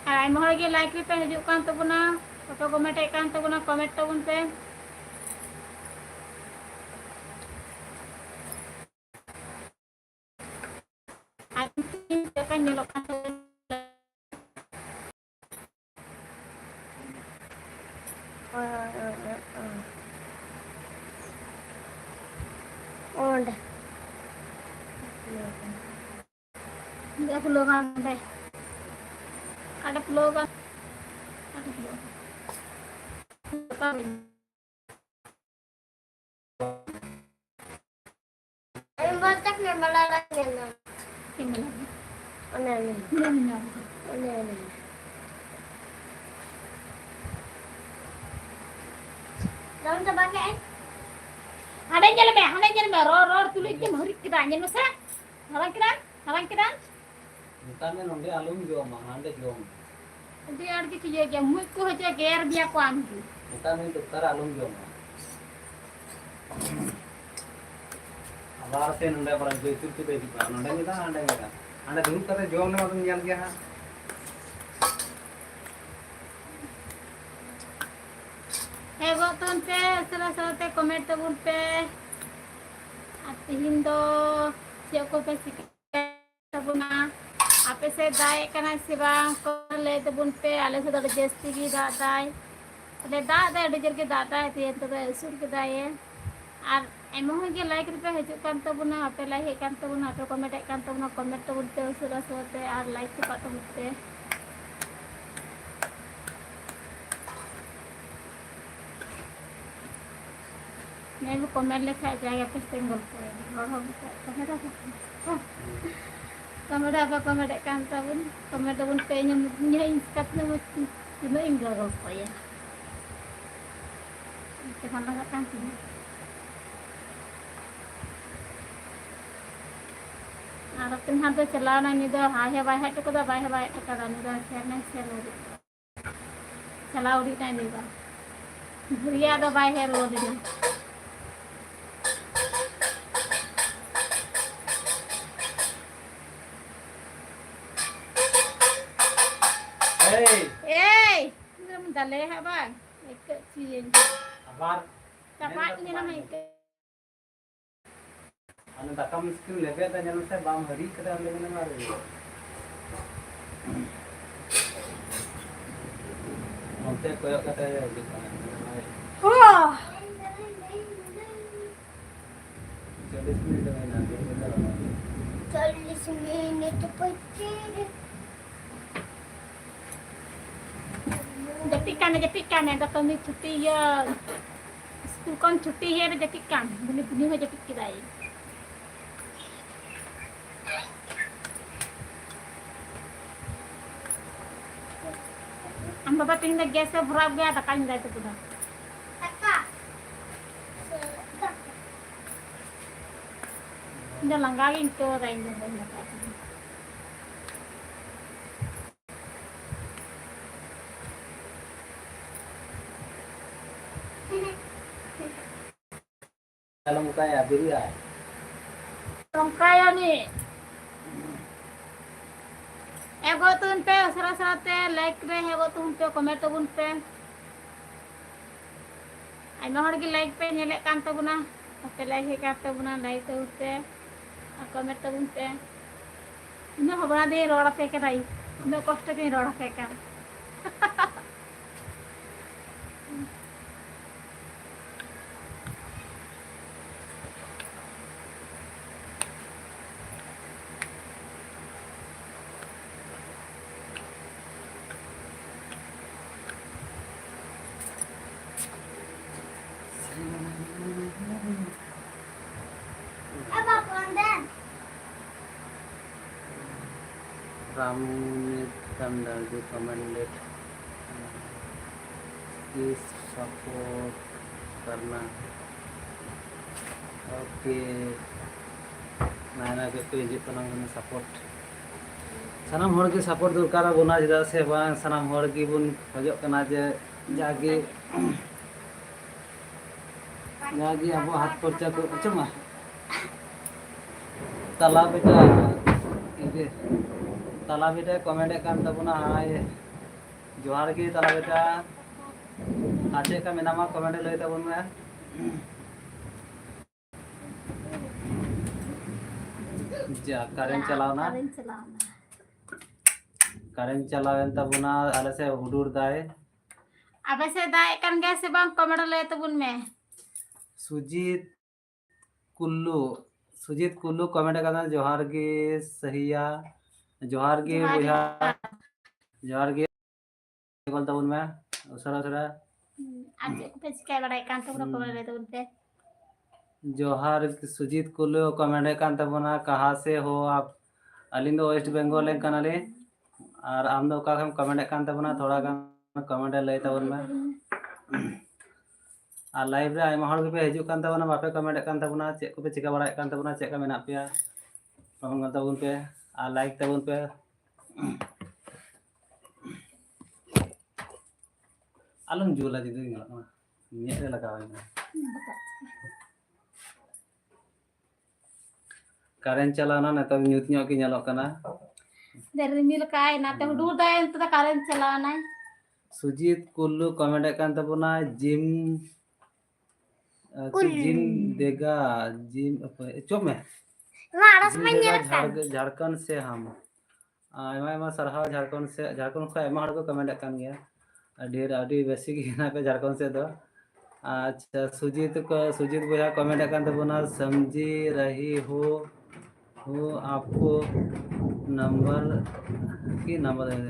ay mo lagi like pe hujukkan tabuna atau comment kan tabuna comment tabun pe akan nyelokkan Udah. Ada peluang deh. Ada peluang. Ada peluang. Ay batak na malalaki na. Tinggal. Ano yun? Benar. Ano yun? Daun sa bagay? Ada jalan be, ror tulis ke hari kita anjen masa. Halang kita. Bukan nonde alum jo mah, ande jo. Dia ada ki je muik ko aja ger biya ko amju. Bukan itu dokter alum jo mah. Abar se nonde barang jo itu be di pa nonde kita ande kita. Ande dulu kata jo ne matum nyal gya ha. Ego ton pe sala te comment tabun pe. Atihin do siya ko pe tabuna. Ape se dae kana sibang ko le tabun pe ale se dada jesti ki daai. Le daai dejer ke daai te to sur ke dae. Ar emong ge like pe hajuk kan tabuna ape like kan tabuna ape comment kan tabuna comment tabun pe sala te ar like ke pat tabun pe. मैं भी comment लिखा जाएगा पे single comment apa comment kan tabun comment tabun pe nya inskat na mo ingal ko ya Tekan lagak kan sih. Arab tin hante chalana ni do hai hai to kada bai bai to kada ni do chena chelo. Chalauri ta ni do. Buriya do bai hai ro di. Hey, Eh, ngam dale ha bang. Ek cien. abar. Tapak ni nama ek. Anu dakam skill lebe ta nyalo se bam hari kada lebe na mare. Onte koyok kata ya gitu. Oh. 40 minit में ना दे देना 40 minit putih. Jatikan ya dah kami cuti ya. School kan cuti ya jatikan. Bunyi ho jatik kidai. Am baba ting na gas se भरा गया दकान जाए तो पूरा. Kakak. Dah langgarin to rain dah. kalau muka ya diri ya Tong kaya ni. Ego tun pe sara te like re ego tun pe comment tabun pe. Aima hor gi like pe nyele kan tabuna. Ape like he ka tabuna like te utte. A comment tabun pe. Ina hobra de roda pe ke dai. Ina kosto ke roda pe ka. Apa konten? Ramit tandal di recommended please support karena oke nah ke hijau tenang kena support sanam hor ke support durkara guna jeda se bang sanam hor ki bun khojok kana je jage abo hat porcha ko cuma tala beta ini tala beta comment kan tabuna hai जोहार के तला बेटा आचे का मेनामा comment लई तबन में जा current चलावना current चलावेन तबुना आले से हुडूर दाए Abe se dae kan ge se bang comment le tabun me. Sujit Kullu comment करना जोहार के सहिया जोहार के बुझा जोहार के बोल तबन में उसरा उसरा Aje ko pe chikai badai kan tabun comment le tabun pe. जोहार Sujit Kullu comment kan tabuna कहाँ से हो आप अलिंदो वेस्ट बंगाल कनाले और आम दो का हम कमेंट kan tabuna थोड़ा गान कमेंट ले तबन में आ लाइव रे आइमा हर पे हिजु kan tabuna बापे कमेंट kan tabuna चेक को पे चिका बड़ाय kan tabuna चेक का मेना पिया कमेंट kan tabun पे आ लाइक tabun पे alum jula jidu ngala nyere लगावे karen chalana na tab nyut nyok ki nyalok kana Dari mil kai na te hudur dae enta karen chalana. Sujit Kullu comment kan tabuna जिम जिम देगा जिम चुप में Nah, harus जिम देगा menyerahkan. झारखंड से हम आयमा सरहा झारखंड को आयमा हर को कमेंट kan गया ढेर अभी बेसी की ना पे झारखंड से दो अच्छा सुजीत भैया कमेंट kan tabuna समझी रही हो आपको नंबर है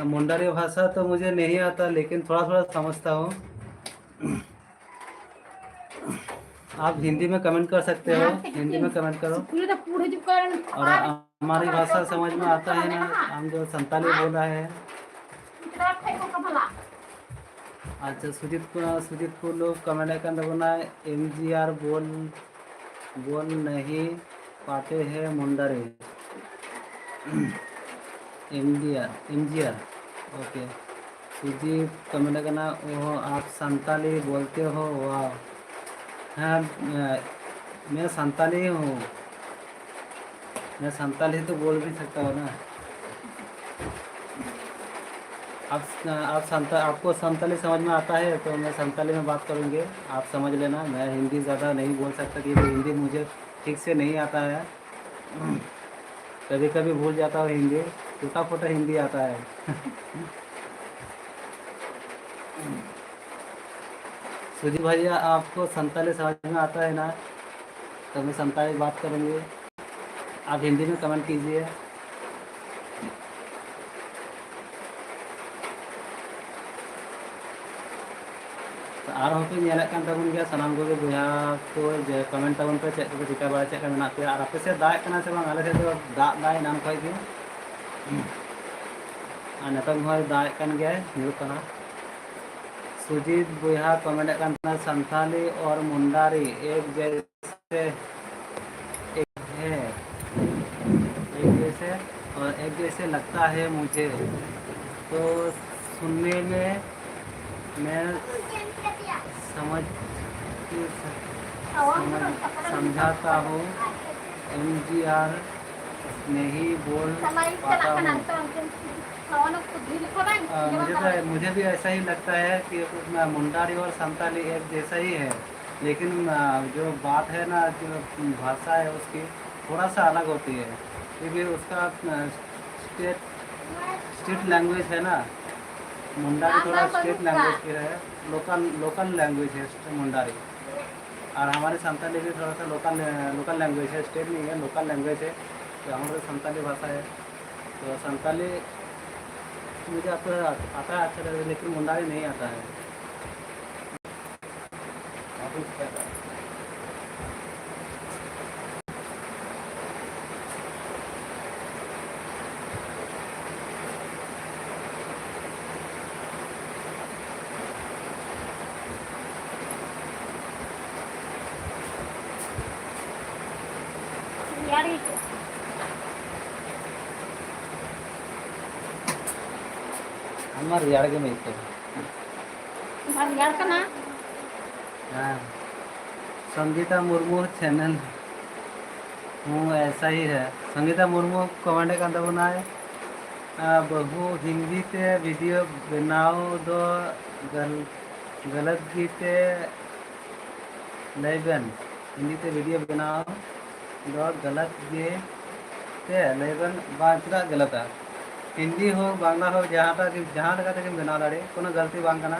मुंडरी भाषा तो मुझे नहीं आता लेकिन थोड़ा थोड़ा समझता हूँ आप हिंदी में कमेंट कर सकते हो हिंदी में कमेंट करो पूरे तो पूरे जो कर और हमारी भाषा समझ में आता है ना हम जो संताली बोल रहे हैं भला अच्छा सुजीत को लोग कमेंट कर देना MGR बोल नहीं पाते हैं मुंडरे MGR ओके। सुजीत कमेंट करना वो आप संताली बोलते हो वाह। हाँ मैं संताली हूँ, मैं संताली तो बोल भी सकता हूँ ना। आपको संताली समझ में आता है तो मैं संताली में बात करूँगी, आप समझ लेना। मैं हिंदी ज़्यादा नहीं बोल सकता क्योंकि हिंदी मुझे ठीक से नहीं आता है, कभी कभी भूल जाता हूँ हिंदी, टूटा फूटा हिंदी आता है। सुजी भैया आपको संताली समझ में आता है ना, तो मैं संताली बात करूँगी, आप हिंदी में कमेंट कीजिए। और होते ñelak kan tabun gya sanam goge buya ko je comment tabun pe cek ko chika ba cek mena pe ar ape se daek kana se bang ale se to dai nam khoi ge an natang hoy daek kan ge niu kana Sujit बुया comment करना संथाली और मुंडारी एक जैसे है, एक जैसे लगता है मुझे, तो सुनने में मैं समझाता हूँ MGR नहीं बोल पाता हूँ। मुझे भी ऐसा ही लगता है कि मुंडारी और संताली एक जैसा ही है, लेकिन जो बात है ना, जो भाषा है उसकी थोड़ा सा अलग होती है, क्योंकि उसका स्टेट लैंग्वेज है ना। मुंडारी थोड़ा स्टेट लैंग्वेज की है, लोकल लैंग्वेज है मुंडारी, और हमारे संताली भी थोड़ा सा लोकल लैंग्वेज है, स्टेट नहीं है, लोकल लैंग्वेज है। तो हमारे संताली भाषा है, तो संताली मुझे आता है अच्छा लगता है, लेकिन मुंडारी नहीं आता है। हमारे रियाड़ के में तो हाँ संगीता मुर्मू चैनल हूँ, ऐसा ही है। संगीता मुर्मू कमेंट करता बनाए बहु हिंदी से वीडियो बनाओ दो गलत गीते लेबन, हिंदी से वीडियो बनाओ दो गलत गीते लेबन बांचरा गलत है। हिंदी हो बांग्ला हो जहाँ लगा बनाव दाड़े कोनो गलती बांग कना,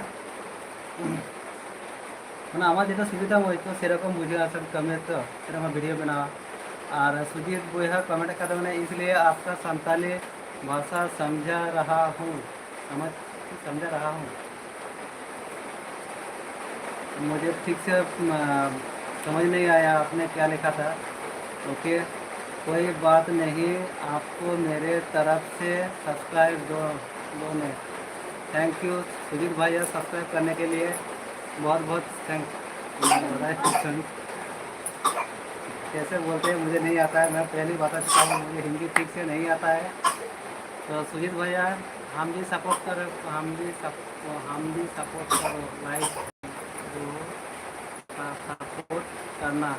आमार जेटा सुविधा होयतो सेरकम बुझे सब कमे तो सेरकम वीडियो बनावा। और सुजीत बुया कमेंट करते मैंने इसलिए आपका संताली भाषा समझा रहा हूँ, मुझे ठीक से समझ नहीं आया आपने क्या लिखा था। ओके कोई बात नहीं, आपको मेरे तरफ से सब्सक्राइब दो ने। थैंक यू सुजीत भैया सब्सक्राइब करने के लिए, बहुत बहुत थैंक। कैसे बोलते हैं मुझे नहीं आता है, मैं पहले बता चुका हूँ मुझे हिंदी ठीक से नहीं आता है। तो सुजीत भैया हम भी सपोर्ट करो, लाइक सपोर्ट करना।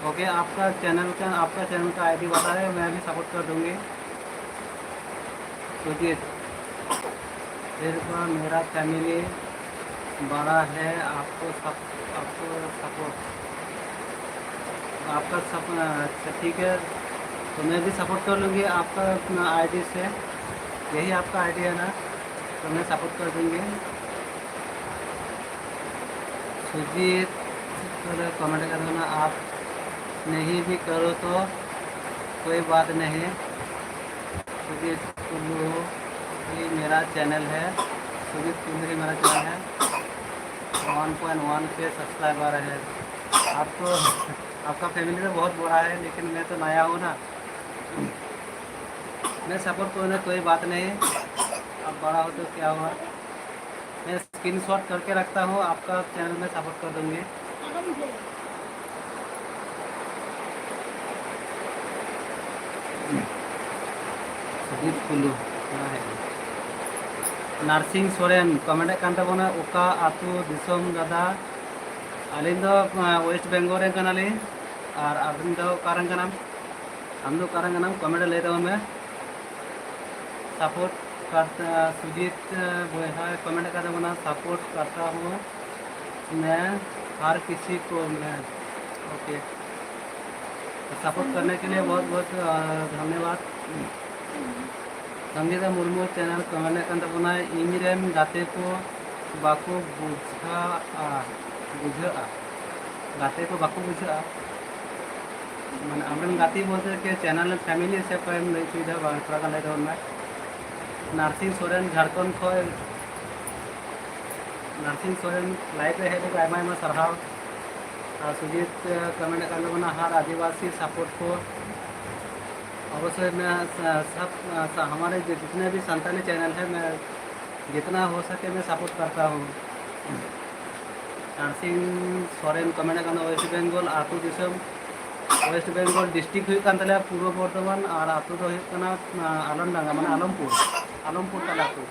ओके आपका चैनल का आईडी बता है, मैं भी सपोर्ट कर दूँगी। सुजीत फिर मेरा फैमिली बड़ा है, आपको सपोर्ट आपका अच्छा ठीक है, तो मैं भी सपोर्ट कर लूँगी आपका आईडी से, यही आपका आईडी है ना, तो मैं सपोर्ट कर दूँगी। सुजीत कमेंट कर देना, आप नहीं भी करो तो कोई बात नहीं। सुजीत कुल्लू ही मेरा चैनल है, सुजीत कुल्लू ही मेरा चैनल है, 1.1 के सब्सक्राइबर है। आपको आपका फैमिली तो बहुत बड़ा है, लेकिन मैं तो नया हूँ ना, मैं सपोर्ट करूँ ना, कोई बात नहीं। अब बड़ा हो तो क्या हुआ, मैं स्क्रीनशॉट करके रखता हूँ, आपका चैनल में सपोर्ट कर दूंगी। सुजीत कुल्लू नार्सिंग सोरेन कमेंट कान तबोना ओका आतु दिसोम दादा अलिंग दो वेस्ट बेंगल रे कनाली और अबिन दो कारन कनाम हम दो कारन कनाम कमेंट ले दो मैं सपोर्ट करता सुजीत बोया कमेंट कर दो ना सपोर्ट करता हूँ मैं हर किसी को मैं ओके सपोर्ट करने के लिए बहुत बहुत धन्यवाद। संगीता मुर्मू चैनल कमेंट कान तबोना इनरेन गाते को बाको बुझा गाते को बाको बुझा माने आमरन गाती बोलते के चैनल फैमिली से कोई लई सुविधा बांग थोड़ा गान ले मैं नार्सिंग सोरेन झारखंड खो नार्सिंग सोरेन लाइव रे हेड आयमा आयमा सरहाव और सुजीत कमेंट कान तबोना हर आदिवासी सपोर्ट को अवश्य मैं सब हमारे जितने भी संतानी चैनल है मैं जितना हो सके मैं सपोर्ट करता हूँ। नार्सिंग सोरेन कमेंट करना वेस्ट बेंगल आतु दिसम वेस्ट बेंगल डिस्ट्रिक्ट हुई कान तले पूर्व बर्धमान और आतु दो हुई कना आलमडांगा माने आलमपुर तालातु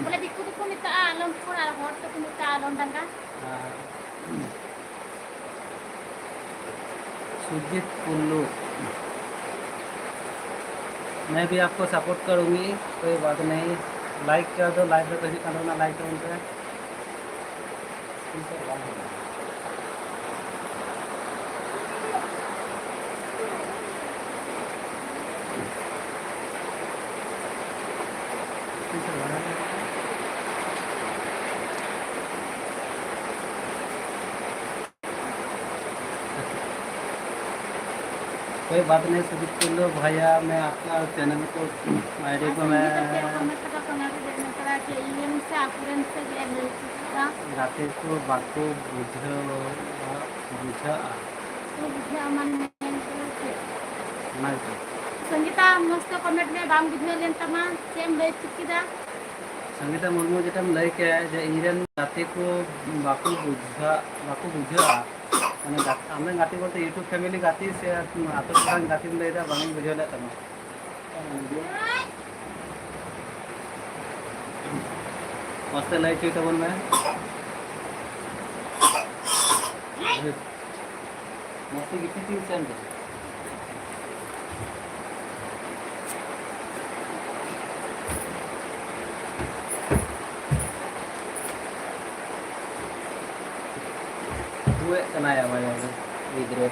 बोले दिक्कु को मिता आलमपुर और हॉट को मिता आलमडांगा। सुजीत कुल्लू मैं भी आपको सपोर्ट करूँगी, कोई बात नहीं। लाइक कर दो, लाइक तो कहीं करना लाइक तो उनसे कोई बात नहीं। सुजीत कुल्लू भैया मैं आपका चैनल को आईडी को मैं गाते को बाको संगीता मस्त कमेंट में बांग बुझे लेन तमा सेम ले चुकीदा संगीता मुर्मू जेटा लई के जे इनरेन गाते को बाको बुझा माने आमरे गाती बोलते यूट्यूब फैमिली गाती से आतो पुरान गाती में लेदा बांग बुझे ले तमा मस्त लई चुई तबन में मस्त गिफ्ट थी send gue kena ya Maya video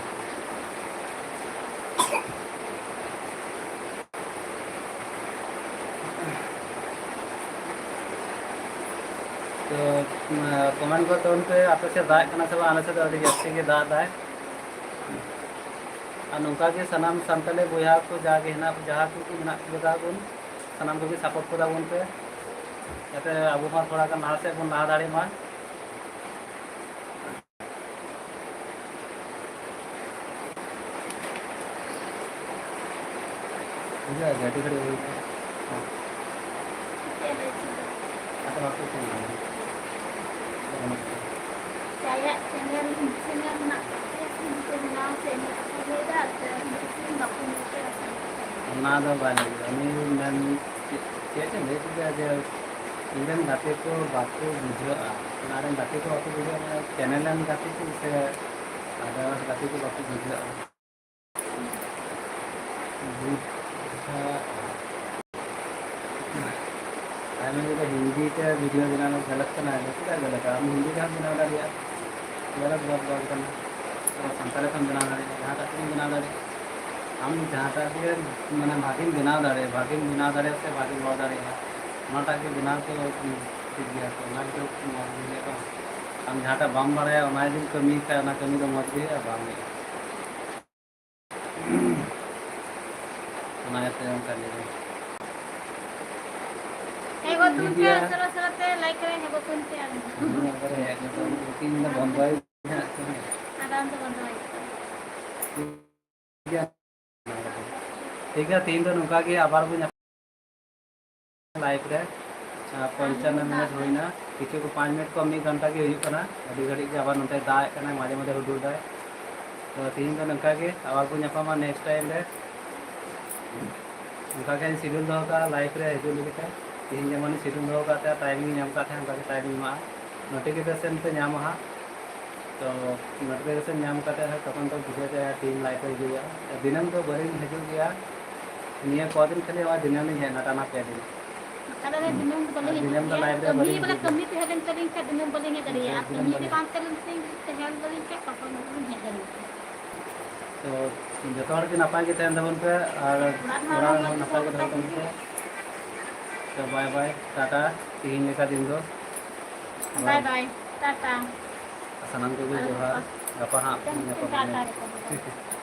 तो कमेंट को तो उन पे आप से दाग करना सब आने से तो अभी जैसे कि दाग है और नौका के सनाम संतले बोया को जाके है ना जहाँ को ना जगह को सनाम को भी सपोर्ट करा उन पे जाते अब मार थोड़ा का ना से को ना दाड़ी मार मुझे घाटी खड़ी हुई है आता waktu itu saya channel nak channel beda nggak punya ना दो बानी আমি मैं कैसे ले juga aja इनमें गाते को बात को बुझा नारे गाते को बात बुझा मैं चैनल में गाते को से ada गाते को बात बुझा मैं जो हिंदी का वीडियो बनाना गलत करना है क्या गलत है हम हिंदी का बना दिया गलत बहुत बात करना और संताल का बना रहे जहाँ तक बना रहे हम जहाँ तक मैंने भागिन बना रहे भागिन बना रहे से भागिन बहुत रहे हैं वहाँ तक बना तो सीख गया तो ना तो हम जहाँ तक बम बढ़े हमारे दिन कमी का ना कमी तो मत भी है बम हमारे से कर लीजिए वो तुम के सरसरते लाइक करें है वो तुम से अगर है तो बुकिंग में बंद है आराम से बंद है ठीक है तीन तो नुका की आबार को लाइक रे 55 मिनट होना किसी को 5 मिनट को 1 घंटा के हुई अभी घड़ी के आबार नोटे दाग माजे माजे हुडूर दाए तो तीन तो नंका के आबार को नापामा नेक्स्ट टाइम रे उनका के शेड्यूल दो का लाइफ रे हिजू लेके तीन जमन शेड्यूल दो का टाइमिंग नाम का थे उनका के टाइमिंग मा नोटिफिकेशन पे नाम हा तो नोटिफिकेशन नाम करते हैं तक तो बुझे टीम लाइफ हिजुआ दिनम तो बड़ी हिजू गया निया को दिन खाली और दिनम नहीं है नाटाना पे दिन Kalau ada dinam boleh dinam dah live dah kami boleh pada hidup. kami tu ada kering kat dinam boleh ni kali ya. Dinam Kami boleh. di kantor penting tinggal kering kat apa pun ni kali. तो जो हर के नपाय के तहन दबन पे और orang नपाय के दबन पे तो बाय बाय टाटा तीन लेका दिन दो Bye bye. Tata. सनम को भी जोहार गपा हां Tata.